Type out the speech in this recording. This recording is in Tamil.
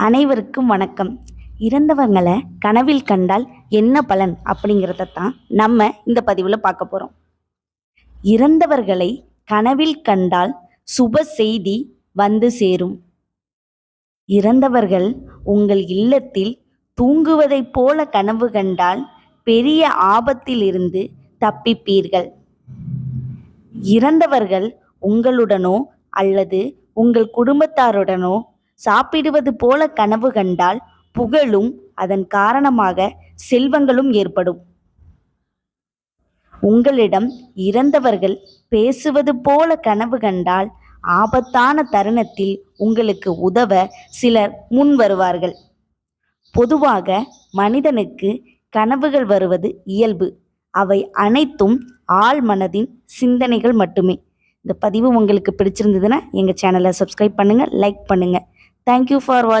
அனைவருக்கும் வணக்கம். இறந்தவங்களை கனவில் கண்டால் என்ன பலன் அப்படிங்கிறத தான் நம்ம இந்த பதிவில் பார்க்க போகிறோம். இறந்தவர்களை கனவில் கண்டால் சுப செய்தி வந்து சேரும். இறந்தவர்கள் உங்கள் இல்லத்தில் தூங்குவதைப் போல கனவு கண்டால் பெரிய ஆபத்திலிருந்து தப்பிப்பீர்கள். இறந்தவர்கள் உங்களுடனோ அல்லது உங்கள் குடும்பத்தாருடனோ சாப்பிடுவது போல கனவு கண்டால் புகழும் அதன் காரணமாக செல்வங்களும் ஏற்படும். உங்களிடம் இறந்தவர்கள் பேசுவது போல கனவு கண்டால் ஆபத்தான தருணத்தில் உங்களுக்கு உதவ சிலர் முன் வருவார்கள். பொதுவாக மனிதனுக்கு கனவுகள் வருவது இயல்பு. அவை அனைத்தும் ஆழ் மனதின் சிந்தனைகள் மட்டுமே. இந்த பதிவு உங்களுக்கு பிடிச்சிருந்ததுன்னா எங்கள் சேனலை சப்ஸ்கிரைப் பண்ணுங்கள், லைக் பண்ணுங்கள். தேங்க்யூ ஃபார் வாட்சிங்.